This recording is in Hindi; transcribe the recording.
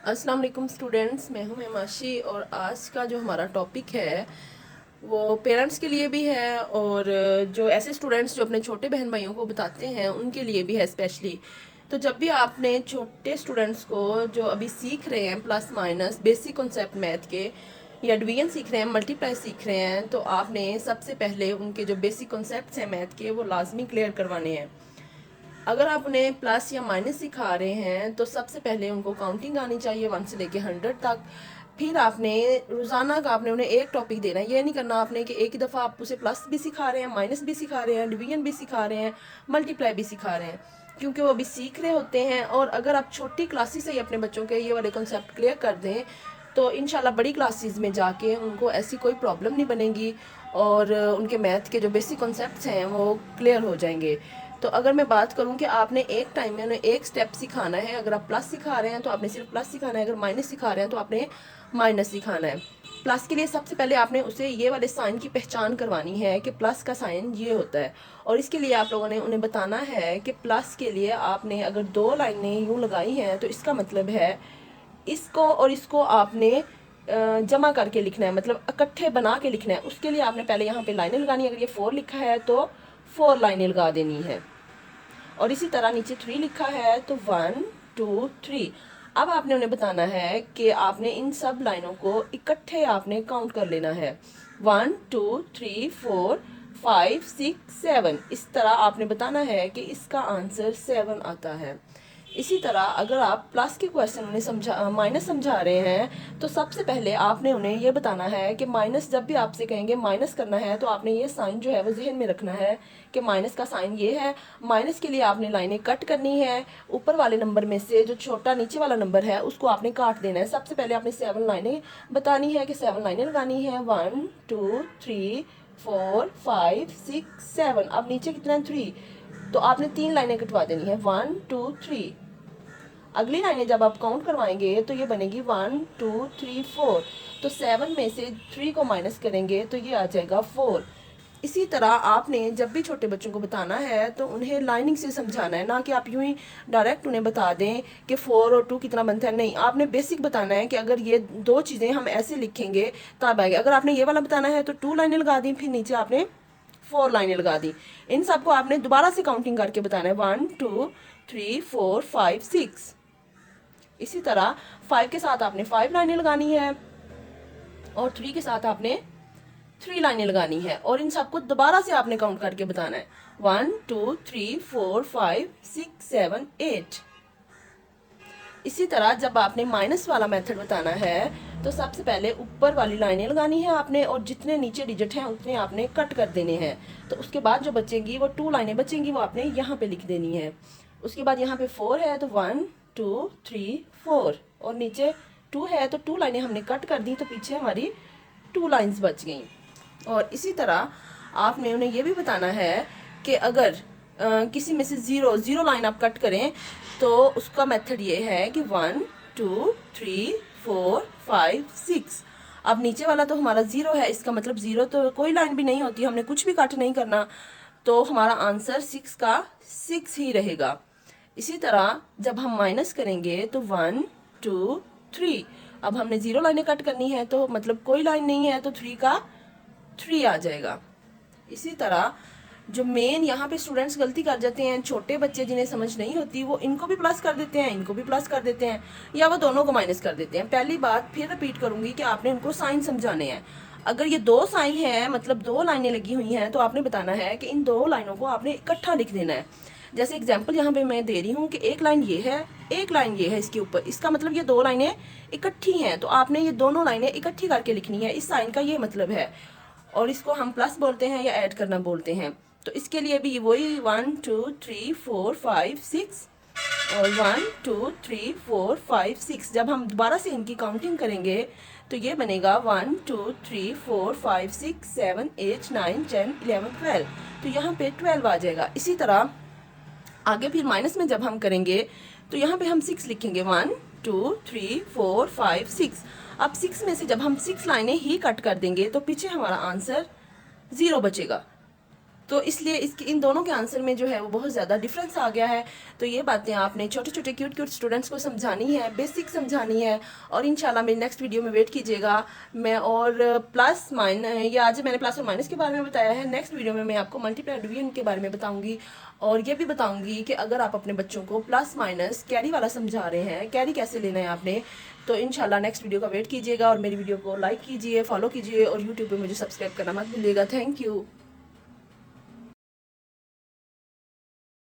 अस्सलाम वालेकुम स्टूडेंट्स, मैं हूं हिमाशी और आज का जो हमारा टॉपिक है वो पेरेंट्स के लिए भी है और जो ऐसे स्टूडेंट्स जो अपने छोटे बहन भाइयों को बताते हैं उनके लिए भी है स्पेशली। तो जब भी आपने छोटे स्टूडेंट्स को जो अभी सीख रहे हैं plus minus basic concept math के या डिवीजन सीख रहे हैं, मल्टीप्लाई सीख रहे हैं, तो आपने सबसे पहले उनके जो बेसिक कॉन्सेप्ट्स हैं मैथ के वो लाजमी क्लियर करवाने हैं। अगर आप उन्हें प्लस या माइनस सिखा रहे हैं तो सबसे पहले उनको काउंटिंग आनी चाहिए 1 से लेके 100 तक। फिर आपने रोज़ाना का आपने उन्हें एक टॉपिक देना है। ये नहीं करना आपने कि एक ही दफ़ा आप उसे प्लस भी सिखा रहे हैं, माइनस भी सिखा रहे हैं, डिवीजन भी सिखा रहे हैं, मल्टीप्लाई भी सिखा रहे हैं, क्योंकि वो अभी सीख रहे होते हैं। और अगर आप छोटी क्लासेस से ही अपने बच्चों के ये वाले कॉन्सेप्ट क्लियर कर दें तो इंशाल्लाह बड़ी क्लासेस में जाके उनको ऐसी कोई प्रॉब्लम नहीं बनेगी और उनके मैथ के जो बेसिक कॉन्सेप्ट्स हैं वो क्लियर हो जाएंगे। तो अगर मैं बात करूं कि आपने एक टाइम में उन्हें एक स्टेप सिखाना है, अगर आप प्लस सिखा रहे हैं तो आपने सिर्फ प्लस सिखाना है, अगर माइनस सिखा रहे हैं तो आपने माइनस सिखाना है। प्लस के लिए सबसे पहले आपने उसे ये वाले साइन की पहचान करवानी है कि प्लस का साइन ये होता है। और इसके लिए आप लोगों ने उन्हें बताना है कि प्लस के लिए आपने अगर दो लाइनें यूँ लगाई हैं तो इसका मतलब है इसको और इसको आपने जमा करके लिखना है, मतलब इकट्ठे बना के लिखना है। उसके लिए आपने पहले यहाँ पे लाइनें लगानी है। अगर ये 4 लिखा है तो 4 लाइनें लगा देनी है। और इसी तरह नीचे 3 लिखा है तो 1 2 3। अब आपने उन्हें बताना है कि आपने इन सब लाइनों को इकट्ठे आपने काउंट कर लेना है। 1 2 3 4 5 6 7। इस तरह आपने बताना है कि इसका आंसर 7 आता है। इसी तरह अगर आप प्लस के क्वेश्चन उन्हें माइनस समझा रहे हैं तो सबसे पहले आपने उन्हें ये बताना है कि माइनस, जब भी आपसे कहेंगे माइनस करना है तो आपने ये साइन जो है वो जहन में रखना है कि माइनस का साइन ये है। माइनस के लिए आपने लाइनें कट करनी है। ऊपर वाले नंबर में से जो छोटा नीचे वाला नंबर है उसको आपने काट देना है। सबसे पहले आपने 7 लाइनें बतानी है कि 7 लाइनें लगानी है। 1 2 3 4 5 6 7। अब नीचे कितना है 3, तो आपने 3 लाइनें कटवा देनी है। 1 2 3। अगली लाइनें जब आप काउंट करवाएंगे तो ये बनेगी 1 2 3 4। तो 7 में से 3 को माइनस करेंगे तो ये आ जाएगा 4। इसी तरह आपने जब भी छोटे बच्चों को बताना है तो उन्हें लाइनिंग से समझाना है, ना कि आप यूं ही डायरेक्ट उन्हें बता दें कि 4 और 2 कितना बनता है। नहीं, आपने बेसिक बताना है कि अगर ये दो चीज़ें हम ऐसे लिखेंगे तब आएगा। अगर आपने ये वाला बताना है तो 2 लाइनें लगा दी, फिर नीचे आपने 4 लाइनें लगा दी। इन सबको आपने दोबारा से काउंटिंग करके बताना है। 1 2 3 4 5 6। इसी तरह 5 के साथ आपने 5 लाइनें लगानी है और 3 के साथ आपने 3 लाइनें लगानी है और इन सबको दोबारा से आपने काउंट करके बताना है। 1 2 3 4 5 6 7 8। इसी तरह जब आपने माइनस वाला मेथड बताना है तो सबसे पहले ऊपर वाली लाइनें लगानी है आपने और जितने नीचे डिजिट हैं उतने आपने कट कर देने हैं। तो उसके बाद जो बचेंगी वो 2 लाइनें बचेंगी, वो आपने यहाँ पे लिख देनी है। उसके बाद यहाँ पे 4 है तो 1 2 3 4 और नीचे 2 है तो 2 लाइनें हमने कट कर दी तो पीछे हमारी 2 लाइन्स बच गई। और इसी तरह आपने उन्हें ये भी बताना है कि अगर किसी में से ज़ीरो लाइन आप कट करें तो उसका मेथड ये है कि 1 2 3 4 5 6। अब नीचे वाला तो हमारा 0 है, इसका मतलब 0 तो कोई लाइन भी नहीं होती, हमने कुछ भी कट नहीं करना, तो हमारा आंसर 6 का 6 ही रहेगा। इसी तरह जब हम माइनस करेंगे तो 1 2 3। अब हमने 0 लाइनें कट करनी है तो मतलब कोई लाइन नहीं है तो 3 का 3 आ जाएगा। इसी तरह जो मेन यहाँ पे स्टूडेंट्स गलती कर जाते हैं, छोटे बच्चे जिन्हें समझ नहीं होती, वो इनको भी प्लस कर देते हैं, इनको भी प्लस कर देते हैं, या वो दोनों को माइनस कर देते हैं। पहली बात फिर रिपीट करूंगी कि आपने उनको साइन समझाने हैं। अगर ये 2 साइन है मतलब 2 लाइनें लगी हुई हैं तो आपने बताना है कि इन 2 लाइनों को आपने इकट्ठा लिख देना है। जैसे एग्जाम्पल यहाँ पे मैं दे रही हूँ कि एक लाइन ये है, एक लाइन ये है इसके ऊपर, इसका मतलब ये 2 लाइनें इकट्ठी हैं, तो आपने ये दोनों लाइनें इकट्ठी करके लिखनी है। इस साइन का ये मतलब है और इसको हम प्लस बोलते हैं या ऐड करना बोलते हैं। तो इसके लिए भी वही 1 2 3 4 5 6 और 1 2 3 4 5 6। जब हम दोबारा से इनकी काउंटिंग करेंगे तो ये बनेगा 1 2 3 4 5 6 7 8 9 10 11 12। तो यहाँ पे 12 आ जाएगा। इसी तरह आगे फिर माइनस में जब हम करेंगे तो यहाँ पे हम 6 लिखेंगे। 1 2 3 4 5 6। अब 6 में से जब हम 6 लाइनें ही कट कर देंगे तो पीछे हमारा आंसर 0 बचेगा। तो इसलिए इसके इन दोनों के आंसर में जो है वो बहुत ज़्यादा डिफरेंस आ गया है। तो ये बातें आपने छोटे छोटे क्यूट क्यूट स्टूडेंट्स को समझानी है, बेसिक समझानी है। और इंशाल्लाह मेरी नेक्स्ट वीडियो में वेट कीजिएगा मैं। और प्लस माइनस, ये आज मैंने प्लस और माइनस के बारे में बताया है, नेक्स्ट वीडियो में मैं आपको मल्टीप्लाई डिवीजन के बारे में बताऊंगी। और ये भी बताऊंगी कि अगर आप अपने बच्चों को प्लस माइनस कैरी वाला समझा रहे हैं, कैरी कैसे लेना है आपने, तो इंशाल्लाह नेक्स्ट वीडियो का वेट कीजिएगा। और मेरी वीडियो को लाइक कीजिए, फॉलो कीजिए और यूट्यूब पे मुझे सब्सक्राइब करना मत भूलिएगा। Thank you.